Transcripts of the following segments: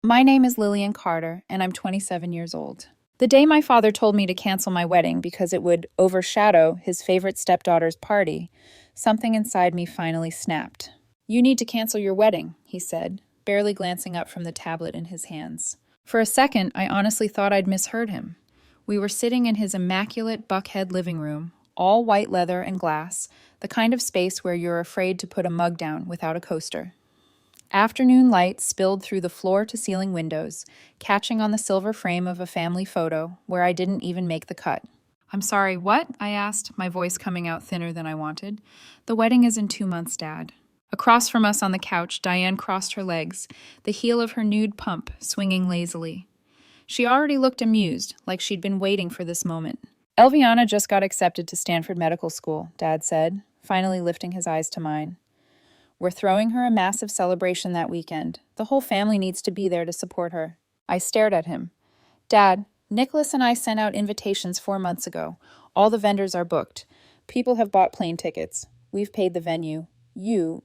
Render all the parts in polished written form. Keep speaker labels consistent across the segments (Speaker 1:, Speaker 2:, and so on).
Speaker 1: My name is Lillian Carter, and I'm 27 years old. The day my father told me to cancel my wedding because it would overshadow his favorite stepdaughter's party, something inside me finally snapped. You need to cancel your wedding, he said, barely glancing up from the tablet in his hands. For a second, I honestly thought I'd misheard him. We were sitting in his immaculate Buckhead living room, all white leather and glass, the kind of space where you're afraid to put a mug down without a coaster. Afternoon light spilled through the floor-to-ceiling windows, catching on the silver frame of a family photo where I didn't even make the cut. "I'm sorry, what?" I asked, my voice coming out thinner than I wanted. "The wedding is in 2 months, Dad." Across from us on the couch, Diane crossed her legs, the heel of her nude pump swinging lazily. She already looked amused, like she'd been waiting for this moment. "Elviana just got accepted to Stanford Medical School," Dad said, finally lifting his eyes to mine. "We're throwing her a massive celebration that weekend. The whole family needs to be there to support her." I stared at him. "Dad, Nicholas and I sent out invitations 4 months ago. All the vendors are booked. People have bought plane tickets. We've paid the venue. You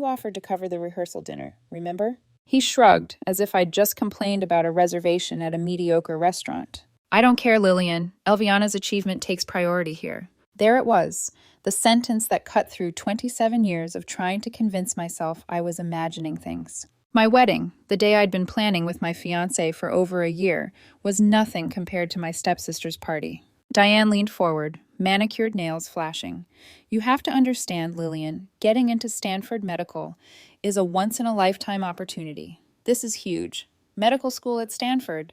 Speaker 1: offered to cover the rehearsal dinner, remember?" He shrugged, as if I'd just complained about a reservation at a mediocre restaurant. "I don't care, Lillian. Elviana's achievement takes priority here." There it was, the sentence that cut through 27 years of trying to convince myself I was imagining things. My wedding, the day I'd been planning with my fiancé for over a year, was nothing compared to my stepsister's party. Diane leaned forward, manicured nails flashing. "You have to understand, Lillian, getting into Stanford Medical is a once-in-a-lifetime opportunity. This is huge. Medical school at Stanford.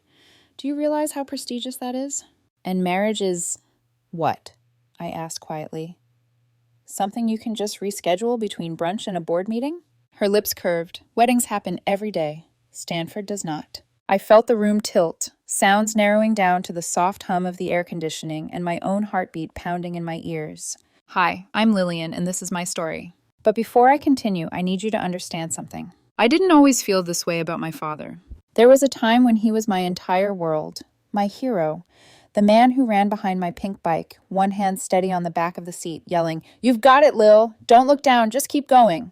Speaker 1: Do you realize how prestigious that is? And marriage is what?" I asked quietly. "Something you can just reschedule between brunch and a board meeting?" Her lips curved. "Weddings happen every day. Stanford does not." I felt the room tilt, sounds narrowing down to the soft hum of the air conditioning and my own heartbeat pounding in my ears. "Hi, I'm Lillian, and this is my story. But before I continue, I need you to understand something. I didn't always feel this way about my father. There was a time when he was my entire world, my hero, the man who ran behind my pink bike, one hand steady on the back of the seat, yelling, 'You've got it, Lil! Don't look down, just keep going!'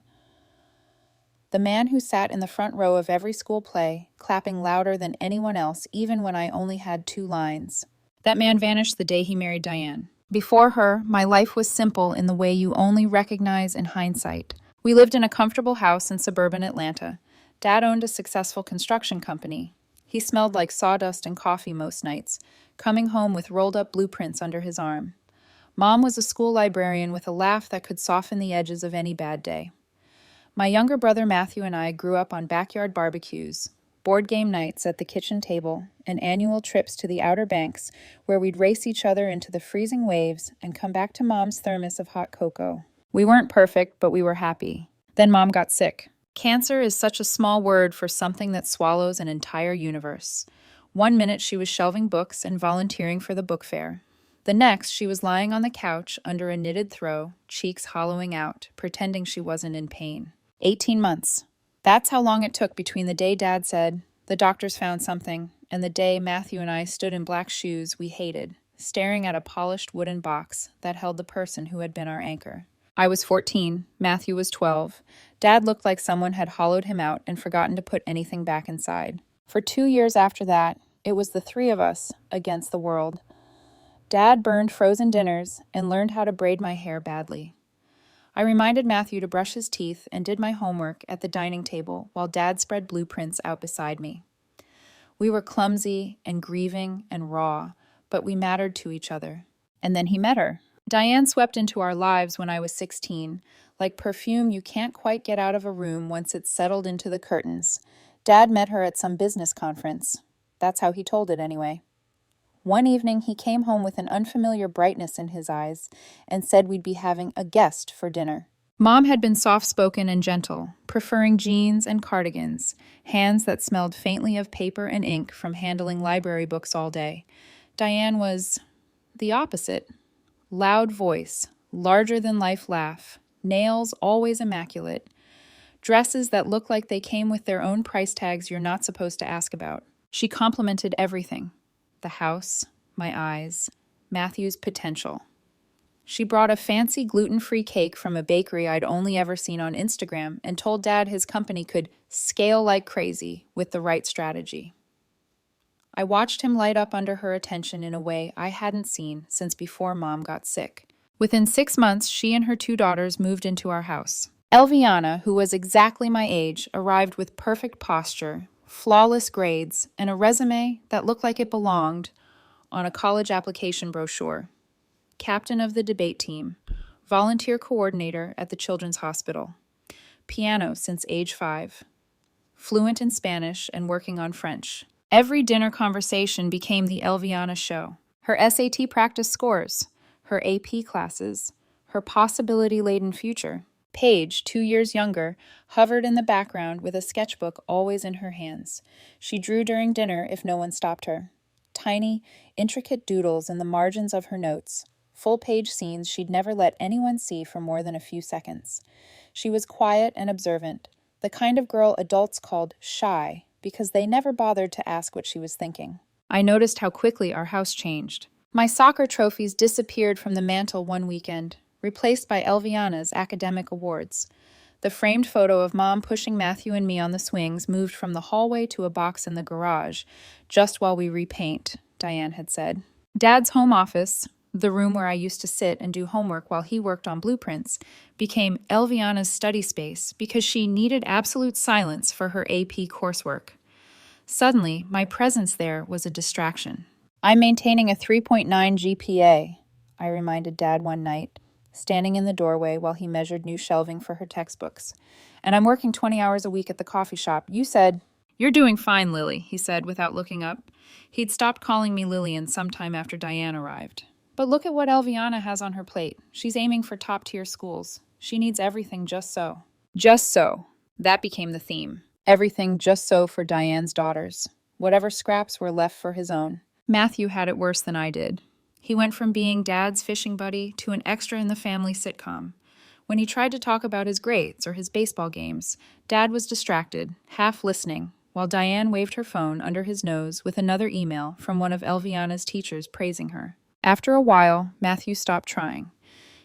Speaker 1: The man who sat in the front row of every school play, clapping louder than anyone else, even when I only had 2 lines. That man vanished the day he married Diane. Before her, my life was simple in the way you only recognize in hindsight. We lived in a comfortable house in suburban Atlanta. Dad owned a successful construction company. He smelled like sawdust and coffee most nights, coming home with rolled-up blueprints under his arm. Mom was a school librarian with a laugh that could soften the edges of any bad day. My younger brother Matthew and I grew up on backyard barbecues, board game nights at the kitchen table, and annual trips to the Outer Banks where we'd race each other into the freezing waves and come back to Mom's thermos of hot cocoa. We weren't perfect, but we were happy. Then Mom got sick. Cancer is such a small word for something that swallows an entire universe. One minute she was shelving books and volunteering for the book fair. The next, she was lying on the couch under a knitted throw, cheeks hollowing out, pretending she wasn't in pain. 18 months. That's how long it took between the day Dad said, "The doctors found something," and the day Matthew and I stood in black shoes we hated, staring at a polished wooden box that held the person who had been our anchor. I was 14, Matthew was 12. Dad looked like someone had hollowed him out and forgotten to put anything back inside. For 2 years after that, it was the 3 of us against the world. Dad burned frozen dinners and learned how to braid my hair badly. I reminded Matthew to brush his teeth and did my homework at the dining table while Dad spread blueprints out beside me. We were clumsy and grieving and raw, but we mattered to each other. And then he met her. Diane swept into our lives when I was 16, like perfume you can't quite get out of a room once it's settled into the curtains. Dad met her at some business conference. That's how he told it anyway. One evening, he came home with an unfamiliar brightness in his eyes and said we'd be having a guest for dinner. Mom had been soft-spoken and gentle, preferring jeans and cardigans, hands that smelled faintly of paper and ink from handling library books all day. Diane was the opposite. Loud voice, larger-than-life laugh, nails always immaculate, dresses that look like they came with their own price tags you're not supposed to ask about. She complimented everything. The house, my eyes, Matthew's potential. She brought a fancy gluten-free cake from a bakery I'd only ever seen on Instagram and told Dad his company could Scale like crazy with the right strategy. I watched him light up under her attention in a way I hadn't seen since before Mom got sick. Within 6 months, she and her 2 daughters moved into our house. Elviana, who was exactly my age, arrived with perfect posture, flawless grades, and a resume that looked like it belonged on a college application brochure. Captain of the debate team, volunteer coordinator at the Children's Hospital, piano since age 5, fluent in Spanish and working on French. Every dinner conversation became the Elviana show. Her SAT practice scores, her AP classes, her possibility-laden future. Paige, 2 years younger, hovered in the background with a sketchbook always in her hands. She drew during dinner if no one stopped her. Tiny, intricate doodles in the margins of her notes. Full-page scenes she'd never let anyone see for more than a few seconds. She was quiet and observant, the kind of girl adults called shy, because they never bothered to ask what she was thinking. I noticed how quickly our house changed. My soccer trophies disappeared from the mantel one weekend, replaced by Elviana's academic awards. The framed photo of Mom pushing Matthew and me on the swings moved from the hallway to a box in the garage, just while we repaint, Diane had said. Dad's home office, the room where I used to sit and do homework while he worked on blueprints, became Elviana's study space because she needed absolute silence for her AP coursework. Suddenly, my presence there was a distraction. I'm maintaining a 3.9 GPA, I reminded Dad one night, standing in the doorway while he measured new shelving for her textbooks. And I'm working 20 hours a week at the coffee shop. You said, "You're doing fine, Lily," he said without looking up. He'd stopped calling me Lillian sometime after Diane arrived. But look at what Elviana has on her plate. She's aiming for top-tier schools. She needs everything just so. Just so. That became the theme. Everything just so for Diane's daughters. Whatever scraps were left for his own. Matthew had it worse than I did. He went from being Dad's fishing buddy to an extra in the family sitcom. When he tried to talk about his grades or his baseball games, Dad was distracted, half listening, while Diane waved her phone under his nose with another email from one of Elviana's teachers praising her. After a while, Matthew stopped trying.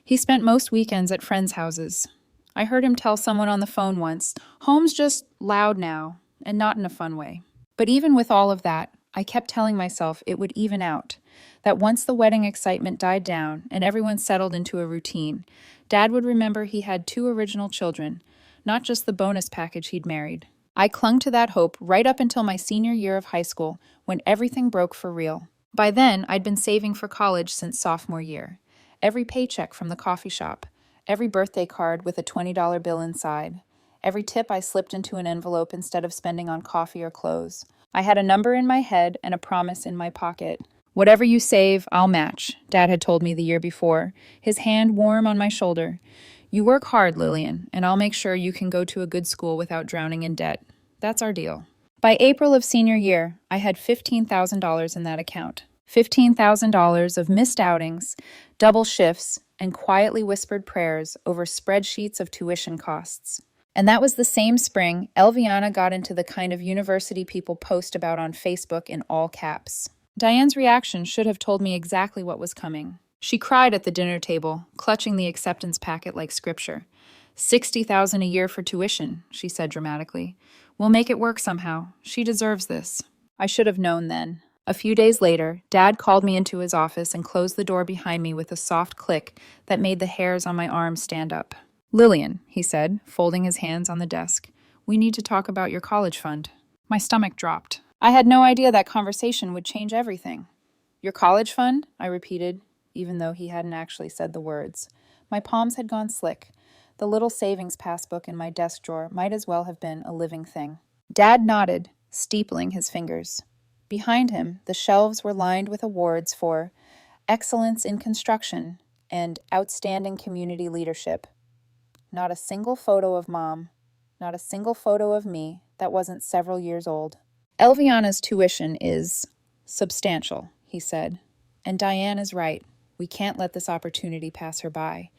Speaker 1: He spent most weekends at friends' houses. I heard him tell someone on the phone once, "Home's just loud now, and not in a fun way." But even with all of that, I kept telling myself it would even out, that once the wedding excitement died down and everyone settled into a routine, Dad would remember he had 2 original children, not just the bonus package he'd married. I clung to that hope right up until my senior year of high school, when everything broke for real. By then, I'd been saving for college since sophomore year. Every paycheck from the coffee shop, every birthday card with a $20 bill inside, every tip I slipped into an envelope instead of spending on coffee or clothes. I had a number in my head and a promise in my pocket. "Whatever you save, I'll match," Dad had told me the year before, his hand warm on my shoulder. "You work hard, Lillian, and I'll make sure you can go to a good school without drowning in debt. That's our deal." By April of senior year, I had $15,000 in that account. $15,000 of missed outings, double shifts, and quietly whispered prayers over spreadsheets of tuition costs. And that was the same spring Elviana got into the kind of university people post about on Facebook in all caps. Diane's reaction should have told me exactly what was coming. She cried at the dinner table, clutching the acceptance packet like scripture. $60,000 a year for tuition, she said dramatically. "We'll make it work somehow. She deserves this." I should have known then. A few days later, Dad called me into his office and closed the door behind me with a soft click that made the hairs on my arms stand up. "Lillian," he said, folding his hands on the desk, "we need to talk about your college fund." My stomach dropped. I had no idea that conversation would change everything. "Your college fund?" I repeated, even though he hadn't actually said the words. My palms had gone slick. The little savings passbook in my desk drawer might as well have been a living thing. Dad nodded, steepling his fingers. Behind him, the shelves were lined with awards for excellence in construction and outstanding community leadership. Not a single photo of Mom, not a single photo of me that wasn't several years old. "Elviana's tuition is substantial," he said. "And Diane is right. We can't let this opportunity pass her by.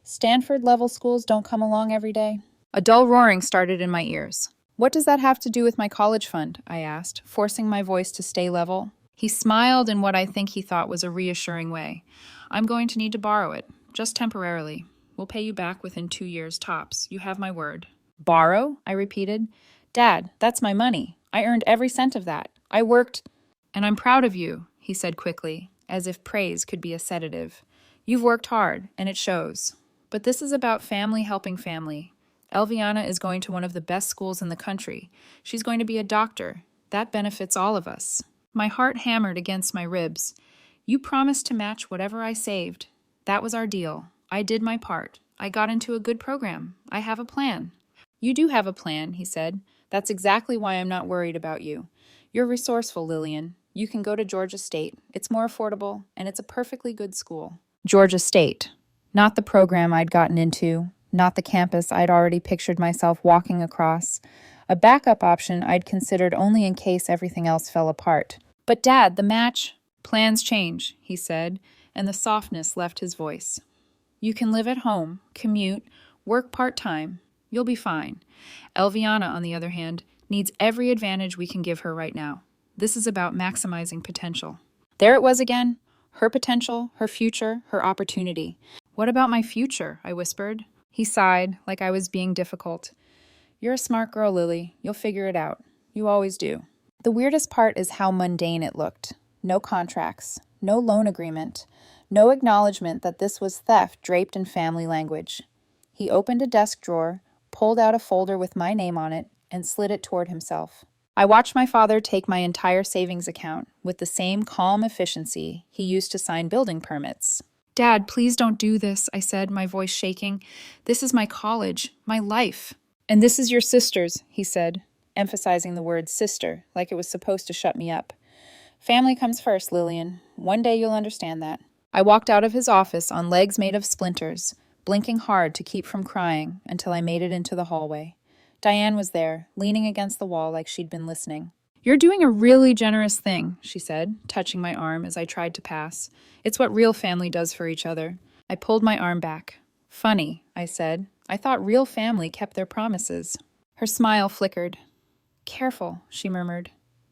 Speaker 1: Stanford-level schools don't come along every day." A dull roaring started in my ears. "What does that have to do with my college fund?" I asked, forcing my voice to stay level. He smiled in what I think he thought was a reassuring way. "I'm going to need to borrow it, just temporarily. We'll pay you back within 2 years tops. You have my word." "Borrow?" I repeated. Dad, that's my money. I earned every cent of that. I worked, and I'm proud of you, he said quickly, as if praise could be a sedative. You've worked hard, and it shows. But this is about family helping family. Elviana is going to one of the best schools in the country. She's going to be a doctor. That benefits all of us. My heart hammered against my ribs. You promised to match whatever I saved. That was our deal. I did my part. I got into a good program. I have a plan. You do have a plan, he said. That's exactly why I'm not worried about you. You're resourceful, Lillian. You can go to Georgia State. It's more affordable, and it's a perfectly good school. Georgia State. Not the program I'd gotten into, not the campus I'd already pictured myself walking across. A backup option I'd considered only in case everything else fell apart. But Dad, the match... Plans change, he said, and the softness left his voice. You can live at home, commute, work part-time. You'll be fine. Elviana, on the other hand, needs every advantage we can give her right now. This is about maximizing potential. There it was again. Her potential, her future, her opportunity. What about my future? I whispered. He sighed, like I was being difficult. You're a smart girl, Lily. You'll figure it out. You always do. The weirdest part is how mundane it looked. No contracts, no loan agreement, no acknowledgement that this was theft draped in family language. He opened a desk drawer, pulled out a folder with my name on it, and slid it toward himself. I watched my father take my entire savings account with the same calm efficiency he used to sign building permits. Dad, please don't do this, I said, my voice shaking. This is my college, my life. And this is your sister's, he said, emphasizing the word sister, like it was supposed to shut me up. Family comes first, Lillian. One day you'll understand that. I walked out of his office on legs made of splinters, blinking hard to keep from crying until I made it into the hallway. Diane was there, leaning against the wall like she'd been listening. You're doing a really generous thing, she said, touching my arm as I tried to pass. It's what real family does for each other. I pulled my arm back. Funny, I said. I thought real family kept their promises. Her smile flickered. Careful, she murmured.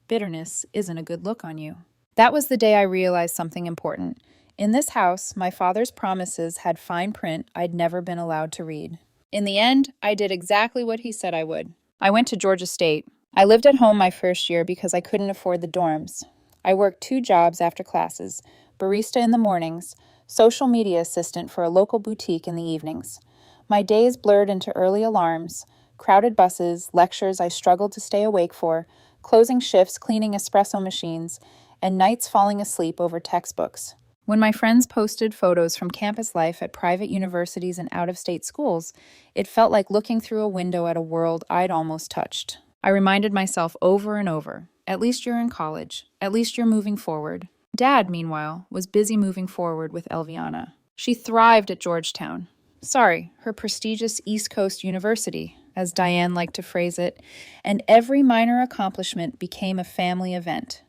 Speaker 1: Bitterness isn't a good look on you. That was the day I realized something important. In this house, my father's promises had fine print I'd never been allowed to read. In the end, I did exactly what he said I would. I went to Georgia State. I lived at home my first year because I couldn't afford the dorms. I worked 2 jobs after classes, barista in the mornings, social media assistant for a local boutique in the evenings. My days blurred into early alarms, crowded buses, lectures I struggled to stay awake for, closing shifts cleaning espresso machines, and nights falling asleep over textbooks. When my friends posted photos from campus life at private universities and out-of-state schools, it felt like looking through a window at a world I'd almost touched. I reminded myself over and over, at least you're in college, at least you're moving forward. Dad, meanwhile, was busy moving forward with Elviana. She thrived at Georgetown. Sorry, her prestigious East Coast University, as Diane liked to phrase it, and every minor accomplishment became a family event.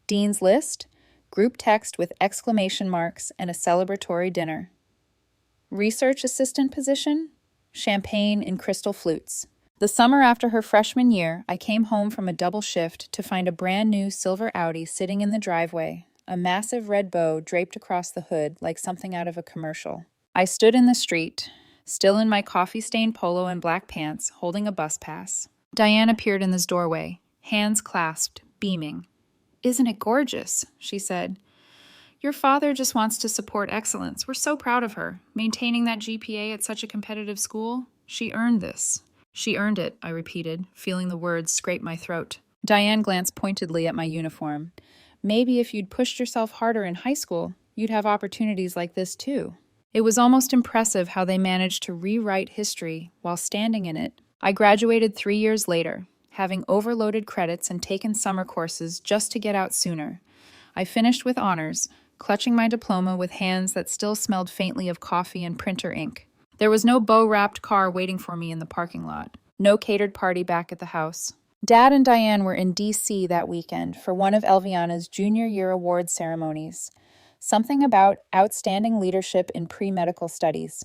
Speaker 1: Dean's List, group text with exclamation marks, and a celebratory dinner. Research assistant position, champagne in crystal flutes. The summer after her freshman year, I came home from a double shift to find a brand new silver Audi sitting in the driveway, a massive red bow draped across the hood like something out of a commercial. I stood in the street, still in my coffee-stained polo and black pants, holding a bus pass. Diane appeared in this doorway, hands clasped, beaming. "Isn't it gorgeous?" she said. "Your father just wants to support excellence. We're so proud of her. Maintaining that GPA at such a competitive school, she earned this." "She earned it," I repeated, feeling the words scrape my throat. Diane glanced pointedly at my uniform. "Maybe if you'd pushed yourself harder in high school, you'd have opportunities like this too." It was almost impressive how they managed to rewrite history while standing in it. I graduated 3 years later, having overloaded credits and taken summer courses just to get out sooner. I finished with honors, clutching my diploma with hands that still smelled faintly of coffee and printer ink. There was no bow-wrapped car waiting for me in the parking lot, no catered party back at the house. Dad and Diane were in D.C. that weekend for one of Elviana's junior year award ceremonies. Something about outstanding leadership in pre-medical studies.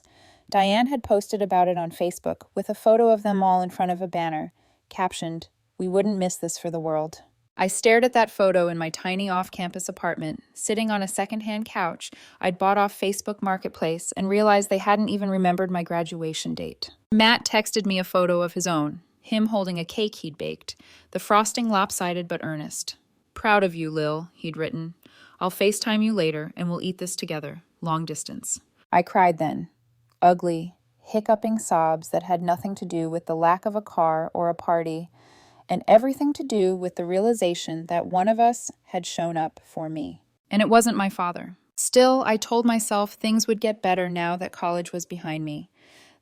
Speaker 1: Diane had posted about it on Facebook with a photo of them all in front of a banner, captioned, "We wouldn't miss this for the world." I stared at that photo in my tiny off-campus apartment, sitting on a second-hand couch I'd bought off Facebook Marketplace, and realized they hadn't even remembered my graduation date. Matt texted me a photo of his own, him holding a cake he'd baked, the frosting lopsided but earnest. "Proud of you, Lil," he'd written. "I'll FaceTime you later, and we'll eat this together, long distance." I cried then. Ugly, hiccuping sobs that had nothing to do with the lack of a car or a party, and everything to do with the realization that one of us had shown up for me. And it wasn't my father. Still, I told myself things would get better now that college was behind me,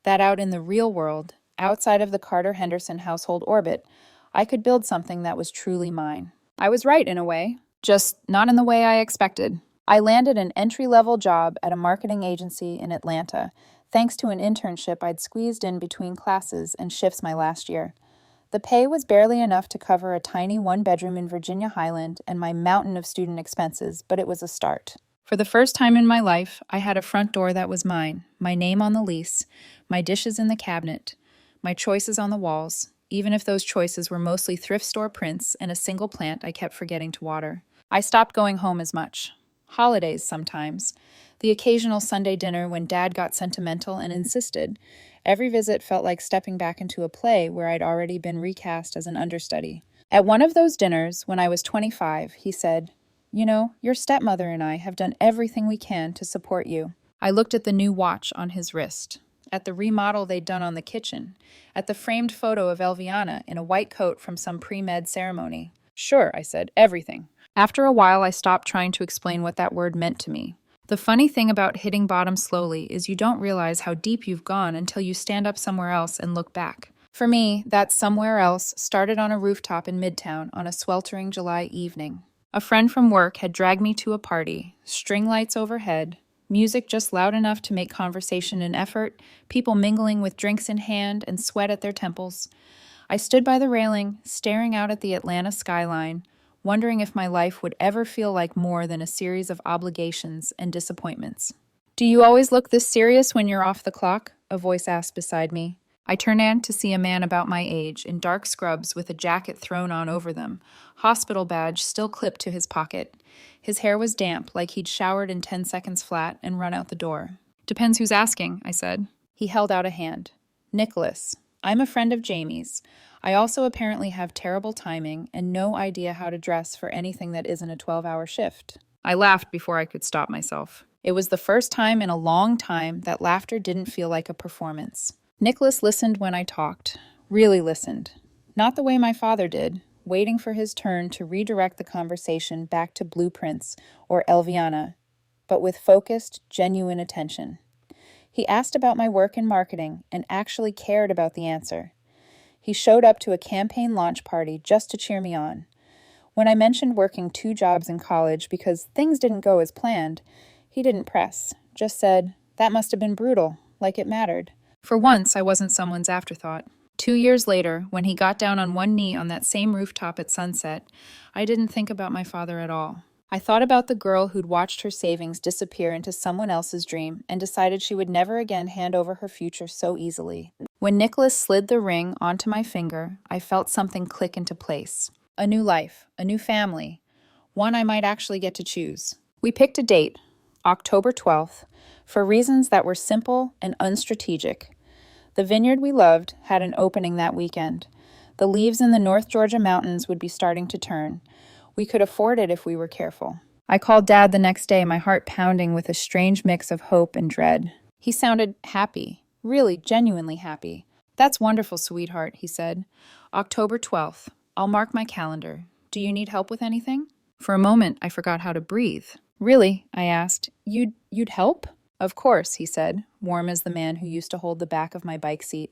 Speaker 1: that out in the real world, outside of the Carter-Henderson household orbit, I could build something that was truly mine. I was right in a way, just not in the way I expected. I landed an entry-level job at a marketing agency in Atlanta, thanks to an internship I'd squeezed in between classes and shifts my last year. The pay was barely enough to cover a tiny one-bedroom in Virginia Highland and my mountain of student expenses, but it was a start. For the first time in my life, I had a front door that was mine, my name on the lease, my dishes in the cabinet, my choices on the walls, even if those choices were mostly thrift store prints and a single plant I kept forgetting to water. I stopped going home as much. Holidays sometimes. The occasional Sunday dinner when Dad got sentimental and insisted. Every visit felt like stepping back into a play where I'd already been recast as an understudy. At one of those dinners, when I was 25, he said, "You know, your stepmother and I have done everything we can to support you." I looked at the new watch on his wrist, at the remodel they'd done on the kitchen, at the framed photo of Elviana in a white coat from some pre-med ceremony. "Sure," I said, "everything." After a while, I stopped trying to explain what that word meant to me. The funny thing about hitting bottom slowly is you don't realize how deep you've gone until you stand up somewhere else and look back. For me, that somewhere else started on a rooftop in Midtown on a sweltering July evening. A friend from work had dragged me to a party, string lights overhead, music just loud enough to make conversation an effort, people mingling with drinks in hand and sweat at their temples. I stood by the railing, staring out at the Atlanta skyline, wondering if my life would ever feel like more than a series of obligations and disappointments. "Do you always look this serious when you're off the clock?" a voice asked beside me. I turned in to see a man about my age, in dark scrubs with a jacket thrown on over them, hospital badge still clipped to his pocket. His hair was damp, like he'd showered in 10 seconds flat and run out the door. "Depends who's asking," I said. He held out a hand. "Nicholas, I'm a friend of Jamie's. I also apparently have terrible timing and no idea how to dress for anything that isn't a 12-hour shift." I laughed before I could stop myself. It was the first time in a long time that laughter didn't feel like a performance. Nicholas listened when I talked, really listened. Not the way my father did, waiting for his turn to redirect the conversation back to blueprints or Elviana, but with focused, genuine attention. He asked about my work in marketing and actually cared about the answer. He showed up to a campaign launch party just to cheer me on. When I mentioned working 2 jobs in college because things didn't go as planned, he didn't press, just said, "That must have been brutal," like it mattered. For once, I wasn't someone's afterthought. 2 years later, when he got down on one knee on that same rooftop at sunset, I didn't think about my father at all. I thought about the girl who'd watched her savings disappear into someone else's dream and decided she would never again hand over her future so easily. When Nicholas slid the ring onto my finger, I felt something click into place. A new life, a new family, one I might actually get to choose. We picked a date, October 12th, for reasons that were simple and unstrategic. The vineyard we loved had an opening that weekend. The leaves in the North Georgia mountains would be starting to turn. We could afford it if we were careful. I called Dad the next day, my heart pounding with a strange mix of hope and dread. He sounded happy, really genuinely happy. "That's wonderful, sweetheart," he said. "October 12th. I'll mark my calendar. Do you need help with anything?" For a moment, I forgot how to breathe. "Really?" I asked. You'd help?" "Of course," he said, warm as the man who used to hold the back of my bike seat.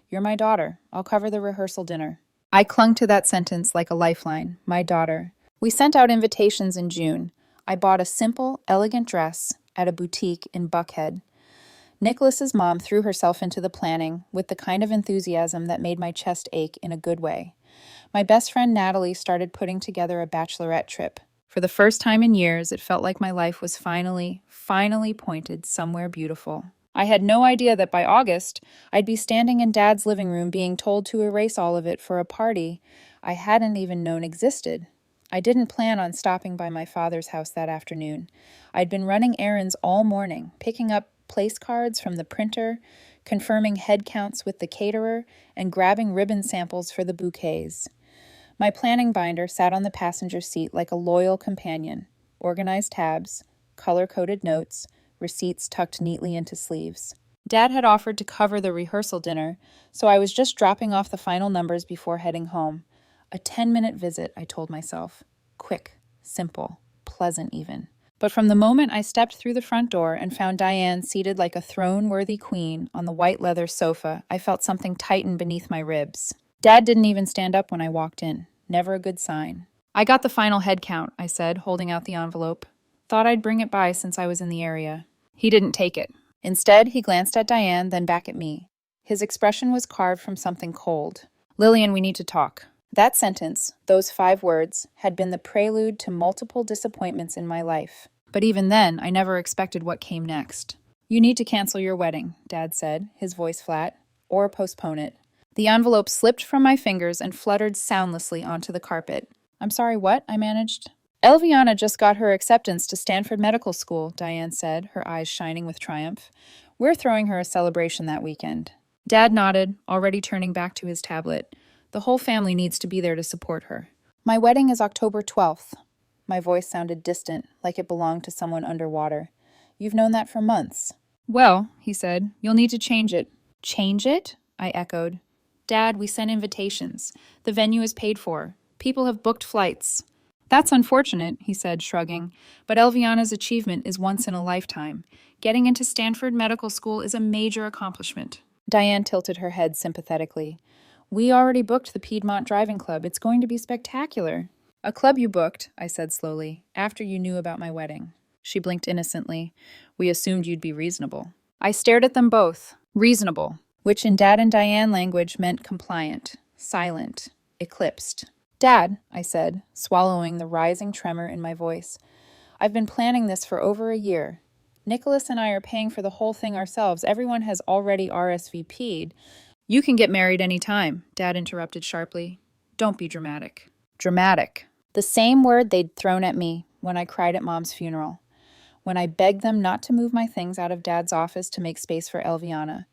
Speaker 1: "You're my daughter. I'll cover the rehearsal dinner." I clung to that sentence like a lifeline. My daughter. We sent out invitations in June. I bought a simple, elegant dress at a boutique in Buckhead. Nicholas's mom threw herself into the planning with the kind of enthusiasm that made my chest ache in a good way. My best friend Natalie started putting together a bachelorette trip. For the first time in years, it felt like my life was finally pointed somewhere beautiful. I had no idea that by August, I'd be standing in Dad's living room being told to erase all of it for a party I hadn't even known existed. I didn't plan on stopping by my father's house that afternoon. I'd been running errands all morning, picking up place cards from the printer, confirming head counts with the caterer, and grabbing ribbon samples for the bouquets. My planning binder sat on the passenger seat like a loyal companion, organized tabs, color-coded notes, receipts tucked neatly into sleeves. Dad had offered to cover the rehearsal dinner, so I was just dropping off the final numbers before heading home. A 10-minute visit, I told myself. Quick, simple, pleasant even. But from the moment I stepped through the front door and found Diane seated like a throne-worthy queen on the white leather sofa, I felt something tighten beneath my ribs. Dad didn't even stand up when I walked in. Never a good sign. I got the final head count, I said, holding out the envelope. Thought I'd bring it by since I was in the area. He didn't take it. Instead, he glanced at Diane, then back at me. His expression was carved from something cold. Lillian, we need to talk. That sentence, those 5 words, had been the prelude to multiple disappointments in my life. But even then, I never expected what came next. You need to cancel your wedding, Dad said, his voice flat, or postpone it. The envelope slipped from my fingers and fluttered soundlessly onto the carpet. I'm sorry, what? I managed. Elviana just got her acceptance to Stanford Medical School, Diane said, her eyes shining with triumph. We're throwing her a celebration that weekend. Dad nodded, already turning back to his tablet. The whole family needs to be there to support her. My wedding is October 12th. My voice sounded distant, like it belonged to someone underwater. You've known that for months. Well, he said, you'll need to change it. Change it? I echoed. Dad, we sent invitations. The venue is paid for. People have booked flights. That's unfortunate, he said, shrugging, but Elviana's achievement is once in a lifetime. Getting into Stanford Medical School is a major accomplishment. Diane tilted her head sympathetically. We already booked the Piedmont Driving Club. It's going to be spectacular. A club you booked, I said slowly, after you knew about my wedding. She blinked innocently. We assumed you'd be reasonable. I stared at them both. Reasonable, which in Dad and Diane language meant compliant, silent, eclipsed. Dad, I said, swallowing the rising tremor in my voice. I've been planning this for over a year. Nicholas and I are paying for the whole thing ourselves. Everyone has already RSVP'd. You can get married any time, Dad interrupted sharply. Don't be dramatic. Dramatic. The same word they'd thrown at me when I cried at Mom's funeral. When I begged them not to move my things out of Dad's office to make space for Elviana.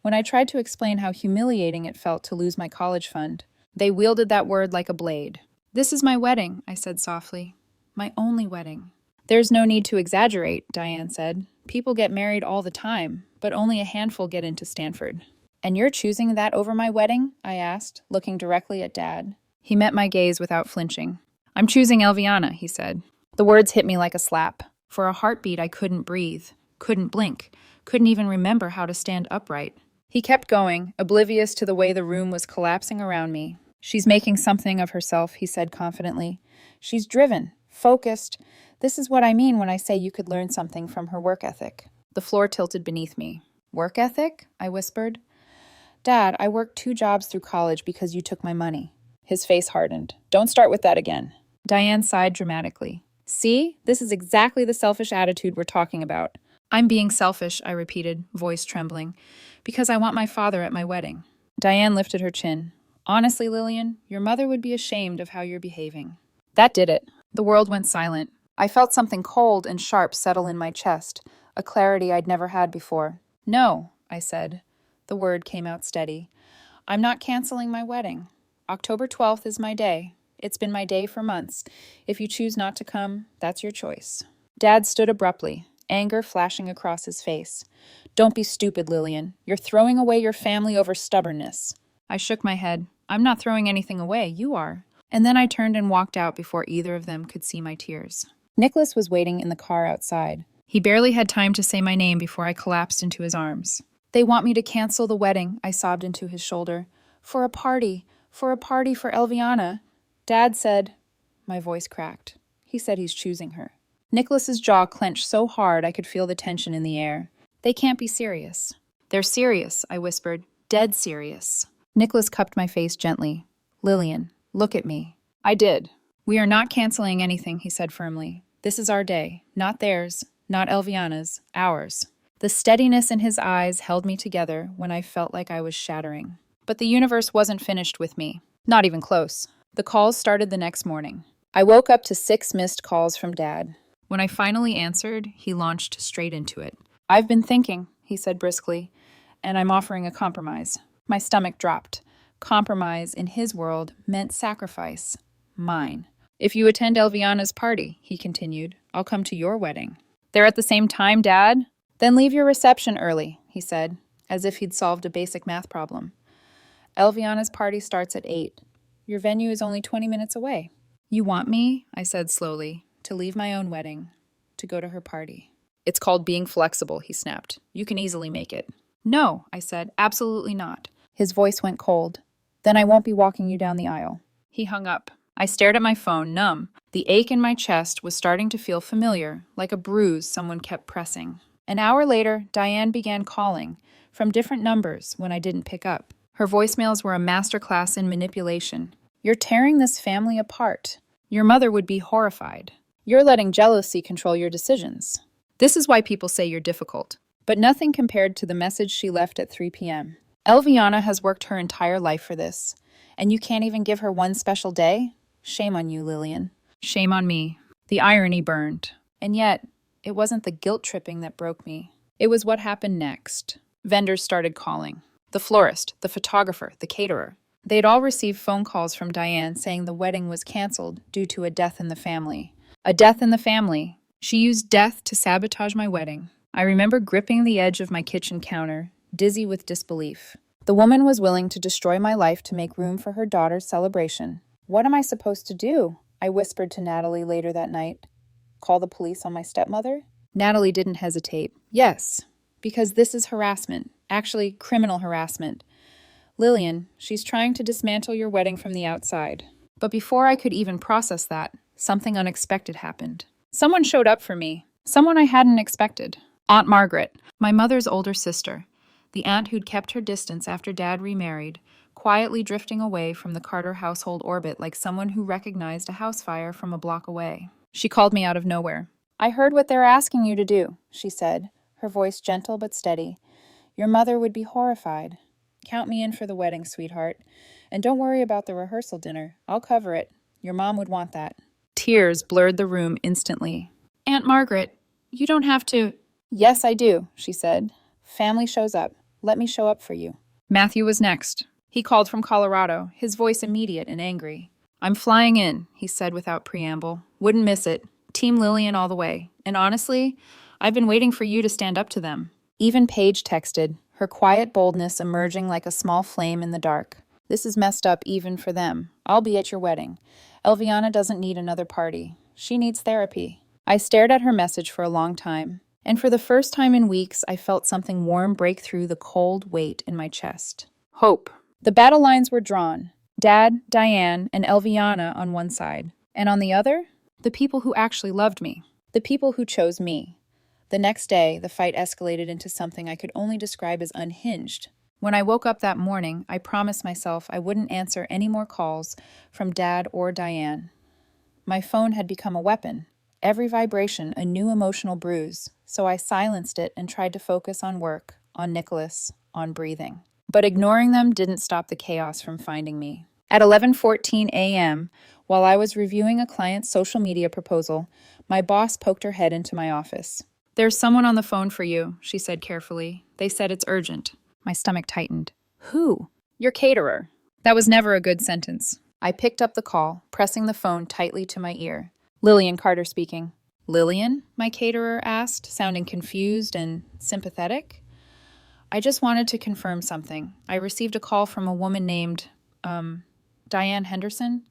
Speaker 1: When I tried to explain how humiliating it felt to lose my college fund. They wielded that word like a blade. This is my wedding, I said softly. My only wedding. There's no need to exaggerate, Diane said. People get married all the time, but only a handful get into Stanford. And you're choosing that over my wedding? I asked, looking directly at Dad. He met my gaze without flinching. I'm choosing Elviana, he said. The words hit me like a slap. For a heartbeat, I couldn't breathe, couldn't blink, couldn't even remember how to stand upright. He kept going, oblivious to the way the room was collapsing around me. She's making something of herself, he said confidently. She's driven, focused. This is what I mean when I say you could learn something from her work ethic. The floor tilted beneath me. Work ethic? I whispered. Dad, I worked 2 jobs through college because you took my money. His face hardened. Don't start with that again. Diane sighed dramatically. See, this is exactly the selfish attitude we're talking about. I'm being selfish, I repeated, voice trembling, because I want my father at my wedding. Diane lifted her chin. Honestly, Lillian, your mother would be ashamed of how you're behaving. That did it. The world went silent. I felt something cold and sharp settle in my chest, a clarity I'd never had before. No, I said. The word came out steady. I'm not canceling my wedding. October 12th is my day. It's been my day for months. If you choose not to come, that's your choice. Dad stood abruptly, anger flashing across his face. Don't be stupid, Lillian. You're throwing away your family over stubbornness. I shook my head. I'm not throwing anything away. You are. And then I turned and walked out before either of them could see my tears. Nicholas was waiting in the car outside. He barely had time to say my name before I collapsed into his arms. They want me to cancel the wedding, I sobbed into his shoulder. For a party for Elviana. Dad said, my voice cracked. He said he's choosing her. Nicholas's jaw clenched so hard I could feel the tension in the air. They can't be serious. They're serious, I whispered. Dead serious. Nicholas cupped my face gently. Lillian, look at me. I did. We are not canceling anything, he said firmly. This is our day. Not theirs. Not Elviana's. Ours. The steadiness in his eyes held me together when I felt like I was shattering. But the universe wasn't finished with me. Not even close. The calls started the next morning. I woke up to 6 missed calls from Dad. When I finally answered, he launched straight into it. I've been thinking, he said briskly. and I'm offering a compromise. My stomach dropped. Compromise, in his world, meant sacrifice. Mine. If you attend Elviana's party, he continued, I'll come to your wedding. They're at the same time, Dad? Then leave your reception early, he said, as if he'd solved a basic math problem. Elviana's party starts at 8. Your venue is only 20 minutes away. You want me, I said slowly, to leave my own wedding, to go to her party. It's called being flexible, he snapped. You can easily make it. No, I said, absolutely not. His voice went cold. Then I won't be walking you down the aisle. He hung up. I stared at my phone, numb. The ache in my chest was starting to feel familiar, like a bruise someone kept pressing. An hour later, Diane began calling, from different numbers when I didn't pick up. Her voicemails were a masterclass in manipulation. You're tearing this family apart. Your mother would be horrified. You're letting jealousy control your decisions. This is why people say you're difficult. But nothing compared to the message she left at 3 p.m. Elviana has worked her entire life for this. And you can't even give her one special day? Shame on you, Lillian. Shame on me. The irony burned. And yet, it wasn't the guilt tripping that broke me. It was what happened next. Vendors started calling. The florist, the photographer, the caterer. They'd all received phone calls from Diane saying the wedding was canceled due to a death in the family. A death in the family. She used death to sabotage my wedding. I remember gripping the edge of my kitchen counter, dizzy with disbelief. The woman was willing to destroy my life to make room for her daughter's celebration. What am I supposed to do? I whispered to Natalie later that night. Call the police on my stepmother? Natalie didn't hesitate. Yes, because this is harassment. Actually, criminal harassment. Lillian, she's trying to dismantle your wedding from the outside. But before I could even process that, something unexpected happened. Someone showed up for me. Someone I hadn't expected. Aunt Margaret, my mother's older sister. The aunt who'd kept her distance after Dad remarried, quietly drifting away from the Carter household orbit like someone who recognized a house fire from a block away. She called me out of nowhere. I heard what they're asking you to do, she said, her voice gentle but steady. Your mother would be horrified. Count me in for the wedding, sweetheart. And don't worry about the rehearsal dinner. I'll cover it. Your mom would want that. Tears blurred the room instantly. Aunt Margaret, you don't have to... Yes, I do, she said. Family shows up. Let me show up for you. Matthew was next. He called from Colorado, his voice immediate and angry. I'm flying in, he said without preamble. Wouldn't miss it. Team Lillian all the way. And honestly, I've been waiting for you to stand up to them. Even Paige texted, her quiet boldness emerging like a small flame in the dark. This is messed up even for them. I'll be at your wedding. Elviana doesn't need another party. She needs therapy. I stared at her message for a long time. And for the first time in weeks, I felt something warm break through the cold weight in my chest. Hope. The battle lines were drawn. Dad, Diane, and Elviana on one side. And on the other, the people who actually loved me. The people who chose me. The next day, the fight escalated into something I could only describe as unhinged. When I woke up that morning, I promised myself I wouldn't answer any more calls from Dad or Diane. My phone had become a weapon. Every vibration a new emotional bruise, so I silenced it and tried to focus on work, on Nicholas, on breathing. But ignoring them didn't stop the chaos from finding me. At 11:14 a.m., while I was reviewing a client's social media proposal, my boss poked her head into my office. There's someone on the phone for you, she said carefully. They said it's urgent. My stomach tightened. Who? Your caterer. That was never a good sentence. I picked up the call, pressing the phone tightly to my ear. Lillian Carter speaking. Lillian? My caterer asked, sounding confused and sympathetic. I just wanted to confirm something. I received a call from a woman named, Diane Henderson.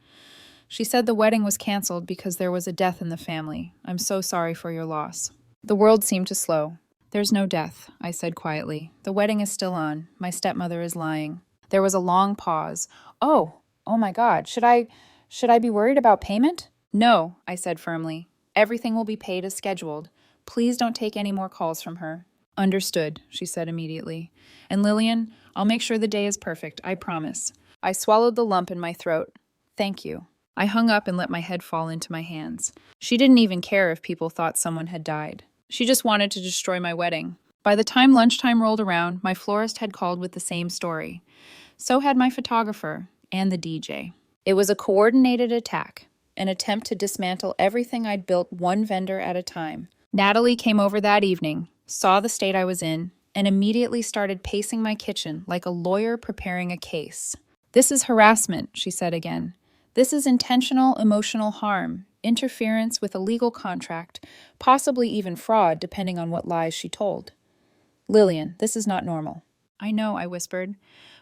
Speaker 1: She said the wedding was canceled because there was a death in the family. I'm so sorry for your loss. The world seemed to slow. There's no death, I said quietly. The wedding is still on. My stepmother is lying. There was a long pause. Oh my God. Should I be worried about payment? No, I said firmly. Everything will be paid as scheduled. Please don't take any more calls from her. Understood, she said immediately. And Lillian, I'll make sure the day is perfect, I promise. I swallowed the lump in my throat. Thank you. I hung up and let my head fall into my hands. She didn't even care if people thought someone had died. She just wanted to destroy my wedding. By the time lunchtime rolled around, my florist had called with the same story. So had my photographer and the DJ. It was a coordinated attack, an attempt to dismantle everything I'd built one vendor at a time. Natalie came over that evening, saw the state I was in, and immediately started pacing my kitchen like a lawyer preparing a case. "This is harassment," she said again. "This is intentional emotional harm, interference with a legal contract, possibly even fraud, depending on what lies she told." "Lillian, this is not normal." "I know," I whispered.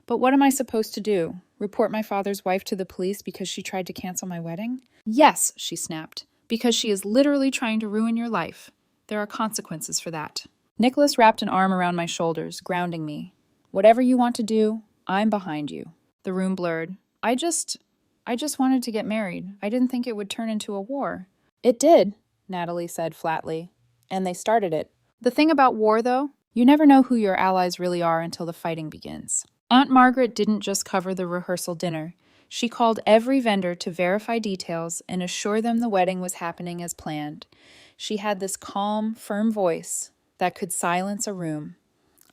Speaker 1: "But what am I supposed to do? Report my father's wife to the police because she tried to cancel my wedding?" "Yes," she snapped, "because she is literally trying to ruin your life. There are consequences for that." Nicholas wrapped an arm around my shoulders, grounding me. "Whatever you want to do, I'm behind you." The room blurred. I just wanted to get married. I didn't think it would turn into a war." "It did," Natalie said flatly. "And they started it. The thing about war, though, you never know who your allies really are until the fighting begins." Aunt Margaret didn't just cover the rehearsal dinner. She called every vendor to verify details and assure them the wedding was happening as planned. She had this calm, firm voice that could silence a room.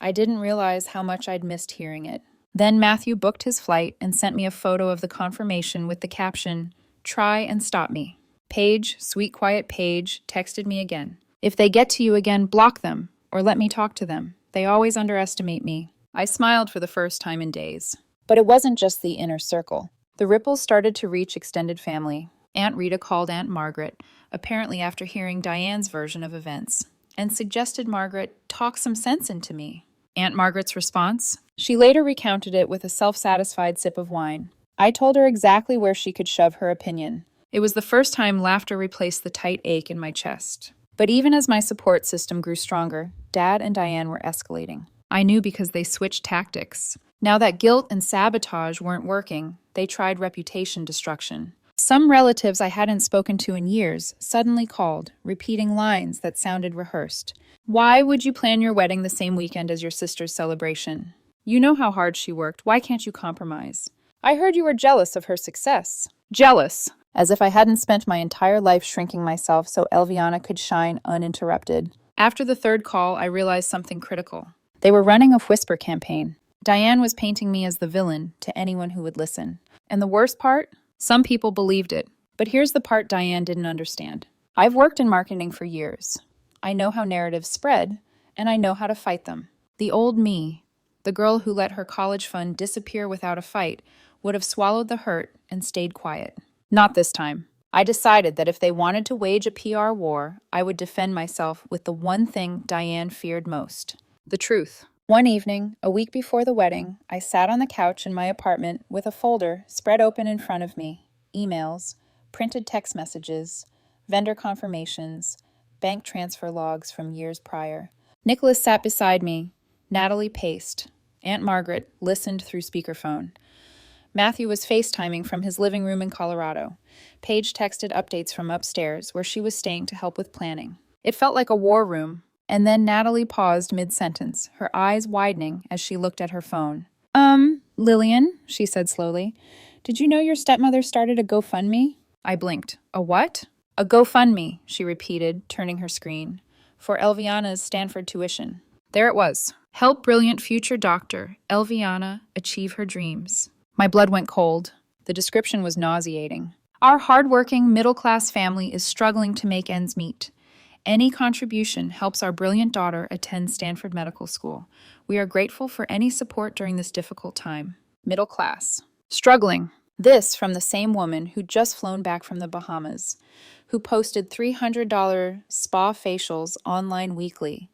Speaker 1: I didn't realize how much I'd missed hearing it. Then Matthew booked his flight and sent me a photo of the confirmation with the caption, "Try and stop me." Paige, sweet quiet Paige, texted me again. "If they get to you again, block them, or let me talk to them. They always underestimate me." I smiled for the first time in days. But it wasn't just the inner circle. The ripples started to reach extended family. Aunt Rita called Aunt Margaret, apparently after hearing Diane's version of events, and suggested Margaret talk some sense into me. Aunt Margaret's response? She later recounted it with a self-satisfied sip of wine. I told her exactly where she could shove her opinion. It was the first time laughter replaced the tight ache in my chest. But even as my support system grew stronger, Dad and Diane were escalating. I knew because they switched tactics. Now that guilt and sabotage weren't working, they tried reputation destruction. Some relatives I hadn't spoken to in years suddenly called, repeating lines that sounded rehearsed. "Why would you plan your wedding the same weekend as your sister's celebration? You know how hard she worked. Why can't you compromise? I heard you were jealous of her success." Jealous! As if I hadn't spent my entire life shrinking myself so Elviana could shine uninterrupted. After the third call, I realized something critical. They were running a whisper campaign. Diane was painting me as the villain to anyone who would listen. And the worst part? Some people believed it. But here's the part Diane didn't understand. I've worked in marketing for years. I know how narratives spread, and I know how to fight them. The old me, the girl who let her college fund disappear without a fight, would have swallowed the hurt and stayed quiet. Not this time. I decided that if they wanted to wage a PR war, I would defend myself with the one thing Diane feared most: the truth. One evening, a week before the wedding, I sat on the couch in my apartment with a folder spread open in front of me. Emails, printed text messages, vendor confirmations, bank transfer logs from years prior. Nicholas sat beside me. Natalie paced. Aunt Margaret listened through speakerphone. Matthew was FaceTiming from his living room in Colorado. Paige texted updates from upstairs, where she was staying to help with planning. It felt like a war room. And then Natalie paused mid-sentence, her eyes widening as she looked at her phone. Lillian, she said slowly, did you know your stepmother started a GoFundMe?" I blinked. "A what?" "A GoFundMe," she repeated, turning her screen, "for Elviana's Stanford tuition." There it was. "Help brilliant future doctor, Elviana, achieve her dreams." My blood went cold. The description was nauseating. "Our hardworking, middle-class family is struggling to make ends meet. Any contribution helps our brilliant daughter attend Stanford Medical School. We are grateful for any support during this difficult time." Middle class. Struggling. This from the same woman who'd just flown back from the Bahamas, who posted $300 spa facials online weekly,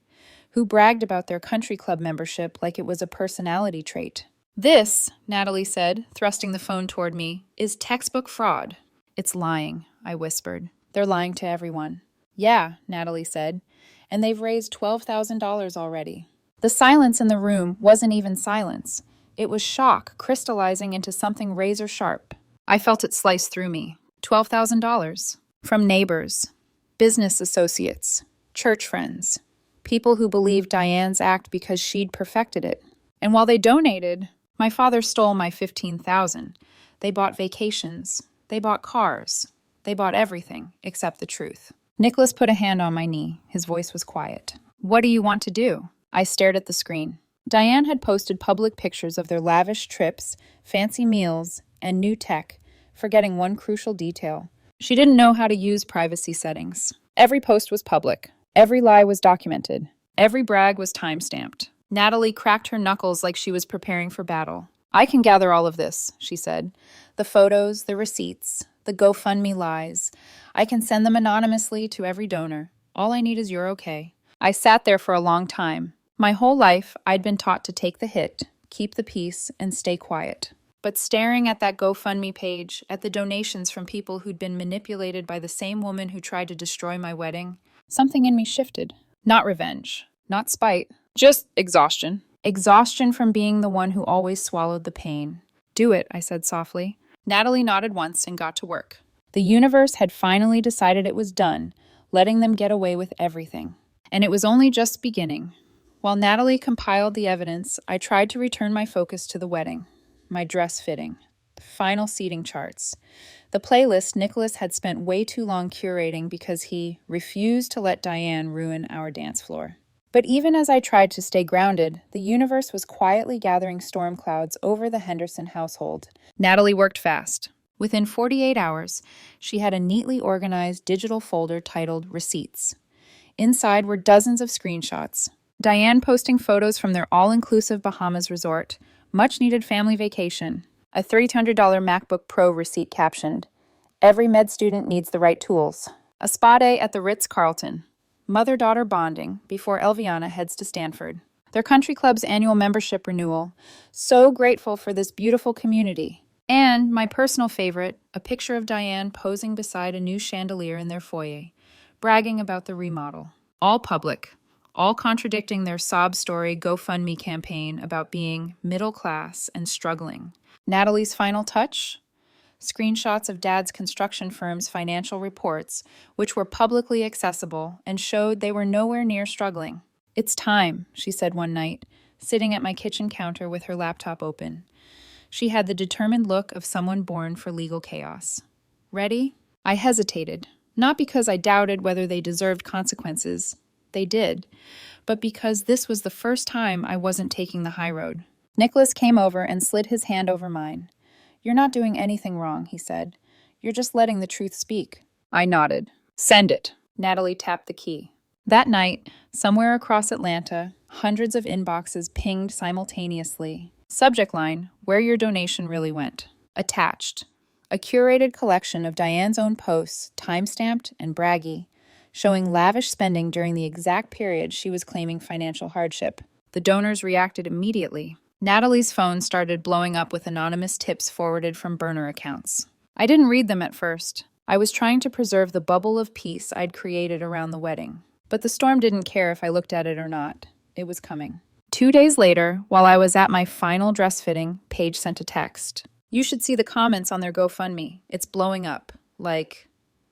Speaker 1: who bragged about their country club membership like it was a personality trait. "This," Natalie said, thrusting the phone toward me, "is textbook fraud." "It's lying," I whispered. "They're lying to everyone." "Yeah," Natalie said, "and they've raised $12,000 already." The silence in the room wasn't even silence. It was shock crystallizing into something razor sharp. I felt it slice through me. $12,000. From neighbors, business associates, church friends, people who believed Diane's act because she'd perfected it. And while they donated, my father stole my $15,000. They bought vacations. They bought cars. They bought everything except the truth. Nicholas put a hand on my knee. His voice was quiet. "What do you want to do?" I stared at the screen. Diane had posted public pictures of their lavish trips, fancy meals, and new tech, forgetting one crucial detail. She didn't know how to use privacy settings. Every post was public. Every lie was documented. Every brag was time-stamped. Natalie cracked her knuckles like she was preparing for battle. I can gather all of this, she said. The photos, the receipts, the GoFundMe lies. I can send them anonymously to every donor. All I need is your okay. I sat there for a long time. My whole life, I'd been taught to take the hit, keep the peace, and stay quiet. But staring at that GoFundMe page, at the donations from people who'd been manipulated by the same woman who tried to destroy my wedding, something in me shifted. Not revenge, not spite, just exhaustion. Exhaustion from being the one who always swallowed the pain. Do it, I said softly. Natalie nodded once and got to work. The universe had finally decided it was done, letting them get away with everything. And it was only just beginning. While Natalie compiled the evidence, I tried to return my focus to the wedding. My dress fitting, the final seating charts, the playlist Nicholas had spent way too long curating because he refused to let Diane ruin our dance floor. But even as I tried to stay grounded, the universe was quietly gathering storm clouds over the Henderson household. Natalie worked fast. Within 48 hours, she had a neatly organized digital folder titled Receipts. Inside were dozens of screenshots. Diane posting photos from their all-inclusive Bahamas resort, much-needed family vacation, a $300 MacBook Pro receipt captioned, "Every med student needs the right tools," a spa day at the Ritz-Carlton, mother-daughter bonding before Elviana heads to Stanford, their country club's annual membership renewal, so grateful for this beautiful community, and, my personal favorite, a picture of Diane posing beside a new chandelier in their foyer, bragging about the remodel. All public, all contradicting their sob story GoFundMe campaign about being middle class and struggling. Natalie's final touch? Screenshots of Dad's construction firm's financial reports, which were publicly accessible and showed they were nowhere near struggling. "It's time," she said one night, sitting at my kitchen counter with her laptop open. She had the determined look of someone born for legal chaos. "Ready?" I hesitated, not because I doubted whether they deserved consequences. They did, but because this was the first time I wasn't taking the high road. Nicholas came over and slid his hand over mine. "You're not doing anything wrong," he said. "You're just letting the truth speak." I nodded. "Send it." Natalie tapped the key. That night, somewhere across Atlanta, hundreds of inboxes pinged simultaneously. Subject line, "Where your donation really went." Attached, a curated collection of Diane's own posts, time-stamped and braggy, showing lavish spending during the exact period she was claiming financial hardship. The donors reacted immediately. Natalie's phone started blowing up with anonymous tips forwarded from burner accounts. I didn't read them at first. I was trying to preserve the bubble of peace I'd created around the wedding. But the storm didn't care if I looked at it or not. It was coming. 2 days later, while I was at my final dress fitting, Paige sent a text. "You should see the comments on their GoFundMe. It's blowing up. Like,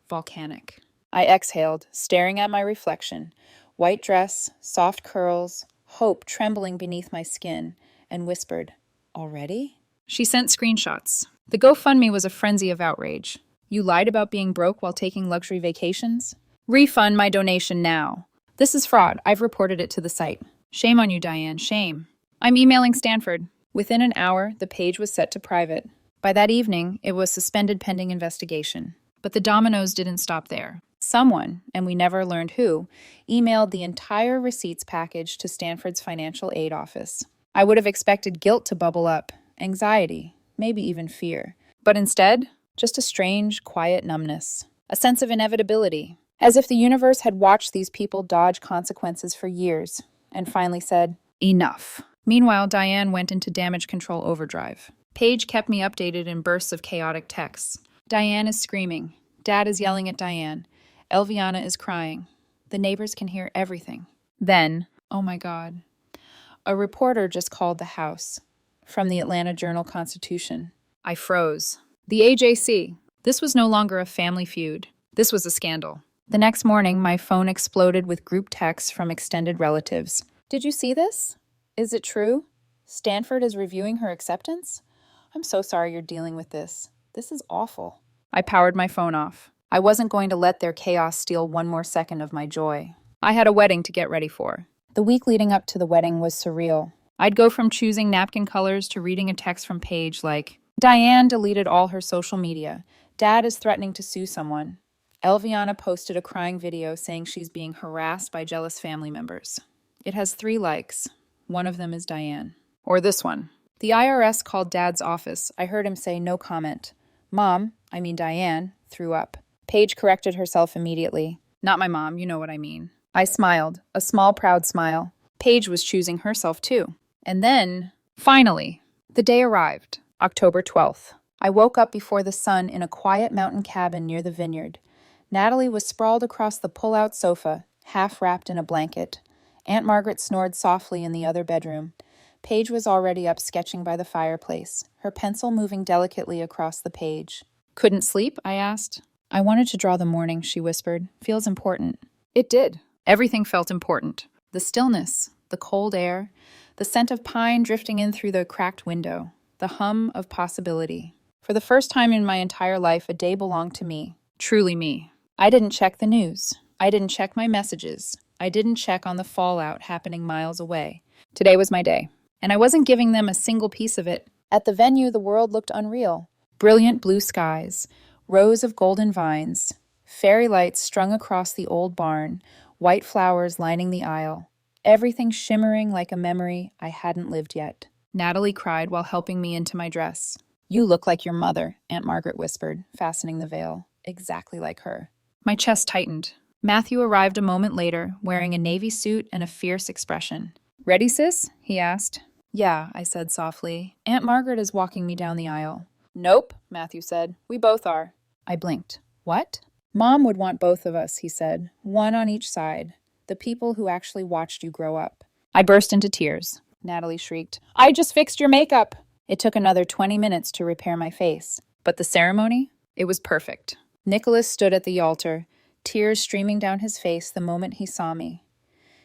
Speaker 1: volcanic." I exhaled, staring at my reflection. White dress, soft curls, hope trembling beneath my skin, and whispered, "Already?" She sent screenshots. The GoFundMe was a frenzy of outrage. "You lied about being broke while taking luxury vacations? Refund my donation now. This is fraud. I've reported it to the site. Shame on you, Diane. Shame." I'm emailing Stanford. Within an hour, the page was set to private. By that evening, it was suspended pending investigation. But the dominoes didn't stop there. Someone, and we never learned who, emailed the entire receipts package to Stanford's financial aid office. I would have expected guilt to bubble up, anxiety, maybe even fear. But instead, just a strange, quiet numbness. A sense of inevitability, as if the universe had watched these people dodge consequences for years, and finally said, "Enough." Meanwhile, Diane went into damage control overdrive. Paige kept me updated in bursts of chaotic texts. Diane is screaming. Dad is yelling at Diane. Elviana is crying. The neighbors can hear everything. Then, oh my God, a reporter just called the house. From the Atlanta Journal-Constitution. I froze. The AJC. This was no longer a family feud. This was a scandal. The next morning, my phone exploded with group texts from extended relatives. "Did you see this? Is it true? Stanford is reviewing her acceptance? I'm so sorry you're dealing with this. This is awful." I powered my phone off. I wasn't going to let their chaos steal one more second of my joy. I had a wedding to get ready for. The week leading up to the wedding was surreal. I'd go from choosing napkin colors to reading a text from Paige like, "Diane deleted all her social media. Dad is threatening to sue someone." Elviana posted a crying video saying she's being harassed by jealous family members. It has 3 likes. One of them is Diane. Or this one. The IRS called Dad's office. I heard him say no comment. Mom, I mean Diane, threw up. Paige corrected herself immediately. Not my mom, you know what I mean. I smiled, a small, proud smile. Paige was choosing herself too. And then, finally, the day arrived, October 12th. I woke up before the sun in a quiet mountain cabin near the vineyard. Natalie was sprawled across the pull-out sofa, half wrapped in a blanket. Aunt Margaret snored softly in the other bedroom. Paige was already up sketching by the fireplace, her pencil moving delicately across the page. Couldn't sleep? I asked. I wanted to draw the morning, she whispered. Feels important. It did. Everything felt important. The stillness, the cold air, the scent of pine drifting in through the cracked window, the hum of possibility. For the first time in my entire life, a day belonged to me. Truly me. I didn't check the news. I didn't check my messages. I didn't check on the fallout happening miles away. Today was my day. And I wasn't giving them a single piece of it. At the venue, the world looked unreal. Brilliant blue skies, rows of golden vines, fairy lights strung across the old barn, white flowers lining the aisle, everything shimmering like a memory I hadn't lived yet. Natalie cried while helping me into my dress. You look like your mother, Aunt Margaret whispered, fastening the veil. Exactly like her. My chest tightened. Matthew arrived a moment later, wearing a navy suit and a fierce expression. Ready, sis? He asked. Yeah, I said softly. Aunt Margaret is walking me down the aisle. Nope, Matthew said. We both are. I blinked. What? Mom would want both of us, he said. One on each side. The people who actually watched you grow up. I burst into tears. Natalie shrieked. I just fixed your makeup. It took another 20 minutes to repair my face. But the ceremony? It was perfect. Nicholas stood at the altar, tears streaming down his face the moment he saw me.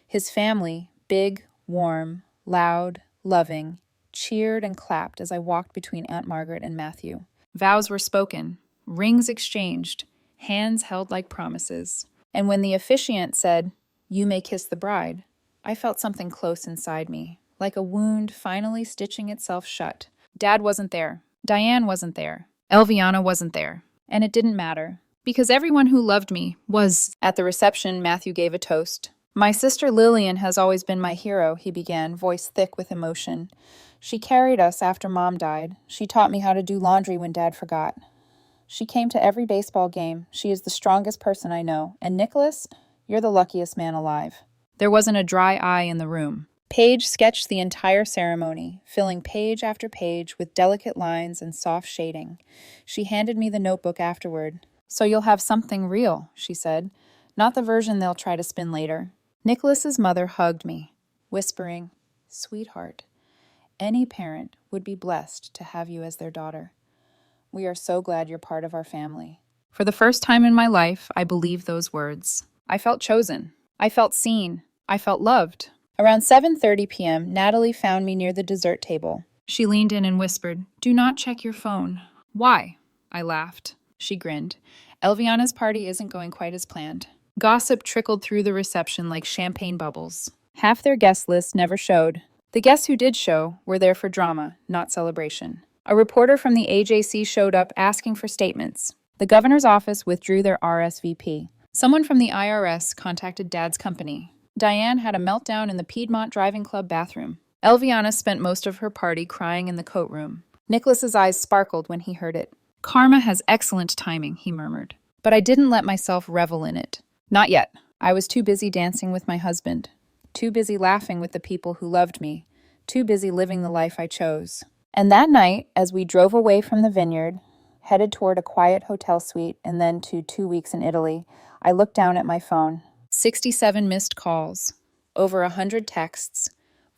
Speaker 1: His family, big, warm, loud, loving, cheered and clapped as I walked between Aunt Margaret and Matthew. Vows were spoken, rings exchanged, hands held like promises. And when the officiant said, "You may kiss the bride," I felt something close inside me, like a wound finally stitching itself shut. Dad wasn't there. Diane wasn't there. Elviana wasn't there. And it didn't matter, because everyone who loved me was. At the reception, Matthew gave a toast. My sister Lillian has always been my hero, he began, voice thick with emotion. She carried us after Mom died. She taught me how to do laundry when Dad forgot. She came to every baseball game. She is the strongest person I know. And Nicholas, you're the luckiest man alive. There wasn't a dry eye in the room. Paige sketched the entire ceremony, filling page after page with delicate lines and soft shading. She handed me the notebook afterward. So you'll have something real, she said. Not the version they'll try to spin later. Nicholas's mother hugged me, whispering, Sweetheart, any parent would be blessed to have you as their daughter. We are so glad you're part of our family. For the first time in my life, I believed those words. I felt chosen. I felt seen. I felt loved. Around 7:30 p.m., Natalie found me near the dessert table. She leaned in and whispered, Do not check your phone. Why? I laughed. She grinned. Elviana's party isn't going quite as planned. Gossip trickled through the reception like champagne bubbles. Half their guest list never showed. The guests who did show were there for drama, not celebration. A reporter from the AJC showed up asking for statements. The governor's office withdrew their RSVP. Someone from the IRS contacted Dad's company. Diane had a meltdown in the Piedmont Driving Club bathroom. Elviana spent most of her party crying in the coat room. Nicholas's eyes sparkled when he heard it. Karma has excellent timing, he murmured. But I didn't let myself revel in it. Not yet. I was too busy dancing with my husband. Too busy laughing with the people who loved me. Too busy living the life I chose. And that night, as we drove away from the vineyard, headed toward a quiet hotel suite and then to 2 weeks in Italy, I looked down at my phone. 67 missed calls, over 100 texts,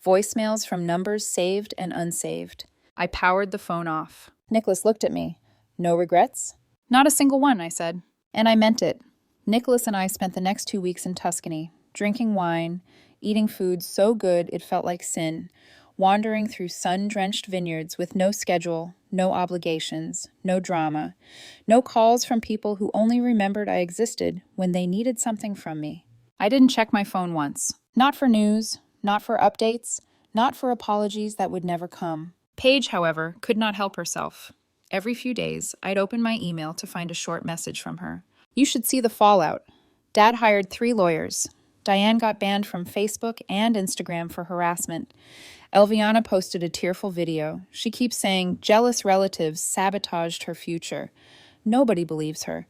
Speaker 1: voicemails from numbers saved and unsaved. I powered the phone off. Nicholas looked at me. No regrets? Not a single one, I said. And I meant it. Nicholas and I spent the next 2 weeks in Tuscany, drinking wine, eating food so good it felt like sin, wandering through sun-drenched vineyards with no schedule, no obligations, no drama, no calls from people who only remembered I existed when they needed something from me. I didn't check my phone once. Not for news, not for updates, not for apologies that would never come. Paige, however, could not help herself. Every few days, I'd open my email to find a short message from her. You should see the fallout. Dad hired 3 lawyers. Diane got banned from Facebook and Instagram for harassment. Elviana posted a tearful video. She keeps saying jealous relatives sabotaged her future. Nobody believes her.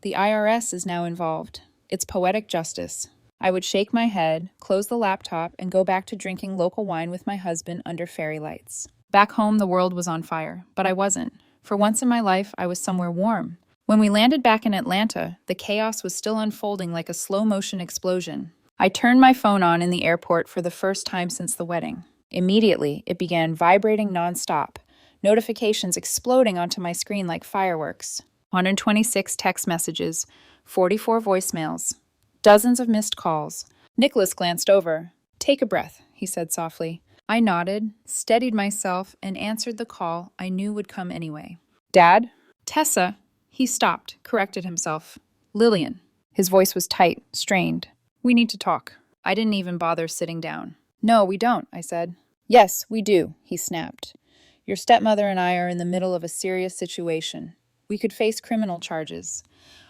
Speaker 1: The IRS is now involved. It's poetic justice. I would shake my head, close the laptop, and go back to drinking local wine with my husband under fairy lights. Back home, the world was on fire, but I wasn't. For once in my life, I was somewhere warm. When we landed back in Atlanta, the chaos was still unfolding like a slow-motion explosion. I turned my phone on in the airport for the first time since the wedding. Immediately, it began vibrating nonstop, notifications exploding onto my screen like fireworks. 126 text messages, 44 voicemails, dozens of missed calls. Nicholas glanced over. "Take a breath," he said softly. I nodded, steadied myself, and answered the call I knew would come anyway. "Dad?" "Tessa." He stopped, corrected himself. "Lillian." His voice was tight, strained. "We need to talk." I didn't even bother sitting down. "No, we don't," I said. "Yes, we do," he snapped. "Your stepmother and I are in the middle of a serious situation. We could face criminal charges.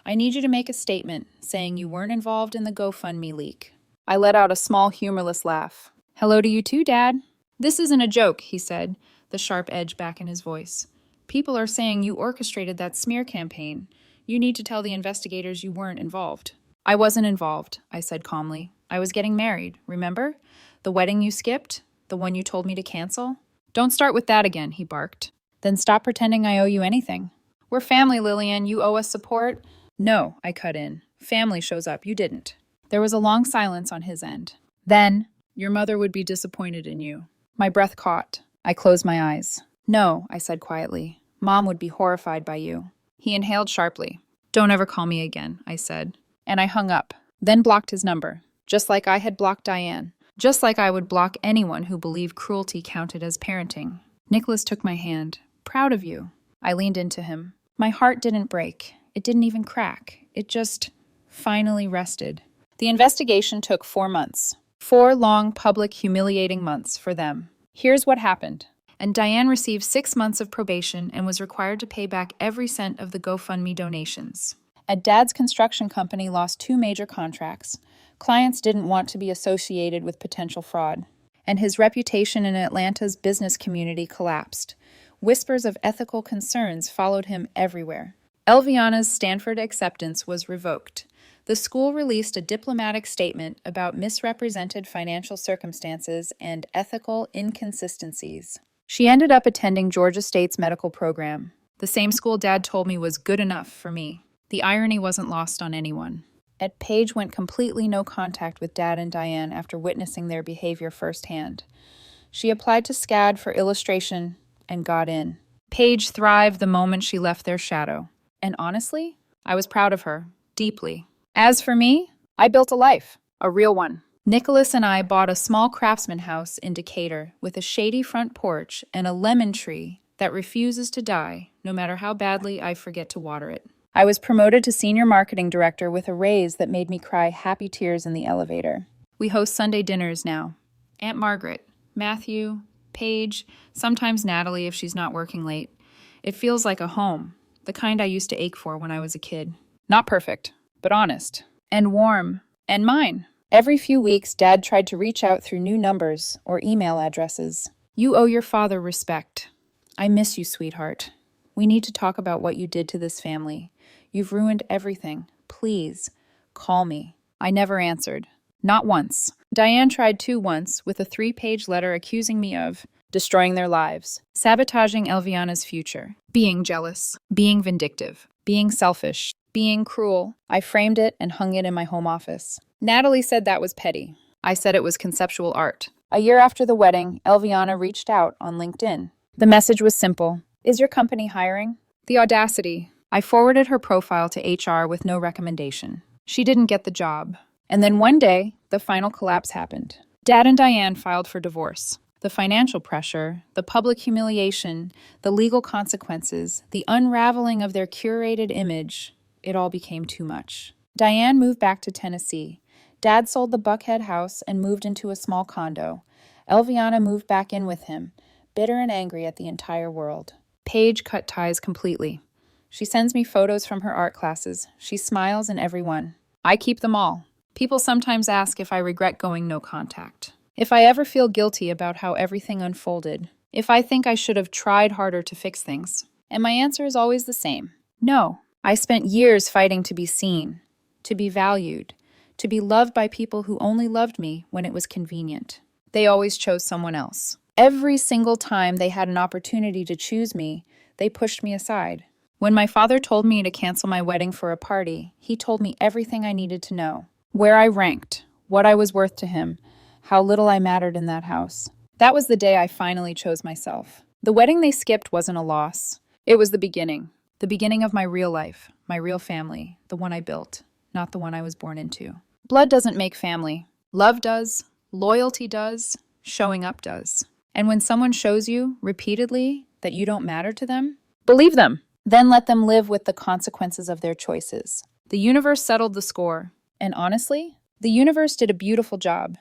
Speaker 1: I need you to make a statement saying you weren't involved in the GoFundMe leak." I let out a small, humorless laugh. "Hello to you too, Dad." "This isn't a joke," he said, the sharp edge back in his voice. "People are saying you orchestrated that smear campaign. You need to tell the investigators you weren't involved." "I wasn't involved," I said calmly. "I was getting married, remember? The wedding you skipped? The one you told me to cancel?" "Don't start with that again," he barked. "Then stop pretending I owe you anything." "We're family, Lillian. You owe us support." "No," I cut in. "Family shows up. You didn't." There was a long silence on his end. Then, "Your mother would be disappointed in you." My breath caught. I closed my eyes. "No," I said quietly. "Mom would be horrified by you." He inhaled sharply. "Don't ever call me again," I said. And I hung up, then blocked his number, just like I had blocked Diane, just like I would block anyone who believed cruelty counted as parenting. Nicholas took my hand. "Proud of you." I leaned into him. My heart didn't break. It didn't even crack. It just finally rested. The investigation took 4 months. 4 long, public, humiliating months for them. Here's what happened. And Diane received 6 months of probation and was required to pay back every cent of the GoFundMe donations. And Dad's construction company lost 2 major contracts. Clients didn't want to be associated with potential fraud. And his reputation in Atlanta's business community collapsed. Whispers of ethical concerns followed him everywhere. Elviana's Stanford acceptance was revoked. The school released a diplomatic statement about misrepresented financial circumstances and ethical inconsistencies. She ended up attending Georgia State's medical program, the same school Dad told me was good enough for me. The irony wasn't lost on anyone. Paige went completely no contact with Dad and Diane after witnessing their behavior firsthand. She applied to SCAD for illustration and got in. Paige thrived the moment she left their shadow. And honestly, I was proud of her, deeply. As for me, I built a life, a real one. Nicholas and I bought a small craftsman house in Decatur with a shady front porch and a lemon tree that refuses to die, no matter how badly I forget to water it. I was promoted to senior marketing director with a raise that made me cry happy tears in the elevator. We host Sunday dinners now. Aunt Margaret, Matthew, Paige, sometimes Natalie if she's not working late. It feels like a home, the kind I used to ache for when I was a kid. Not perfect, but honest. And warm. And mine. Every few weeks, Dad tried to reach out through new numbers or email addresses. "You owe your father respect. I miss you, sweetheart. We need to talk about what you did to this family. You've ruined everything. Please, call me." I never answered. Not once. Diane tried to once, with a 3-page letter accusing me of destroying their lives, sabotaging Elviana's future, being jealous, being vindictive, being selfish, being cruel. I framed it and hung it in my home office. Natalie said that was petty. I said it was conceptual art. A year after the wedding, Elviana reached out on LinkedIn. The message was simple. "Is your company hiring?" The audacity. I forwarded her profile to HR with no recommendation. She didn't get the job. And then one day, the final collapse happened. Dad and Diane filed for divorce. The financial pressure, the public humiliation, the legal consequences, the unraveling of their curated image, it all became too much. Diane moved back to Tennessee. Dad sold the Buckhead house and moved into a small condo. Elviana moved back in with him, bitter and angry at the entire world. Paige cut ties completely. She sends me photos from her art classes. She smiles in every one. I keep them all. People sometimes ask if I regret going no contact, if I ever feel guilty about how everything unfolded, if I think I should have tried harder to fix things. And my answer is always the same. No. I spent years fighting to be seen, to be valued, to be loved by people who only loved me when it was convenient. They always chose someone else. Every single time they had an opportunity to choose me, they pushed me aside. When my father told me to cancel my wedding for a party, he told me everything I needed to know. Where I ranked, what I was worth to him, how little I mattered in that house. That was the day I finally chose myself. The wedding they skipped wasn't a loss. It was the beginning of my real life, my real family, the one I built, not the one I was born into. Blood doesn't make family. Love does, loyalty does, showing up does. And when someone shows you, repeatedly, that you don't matter to them, believe them. Then let them live with the consequences of their choices. The universe settled the score. And honestly, the universe did a beautiful job.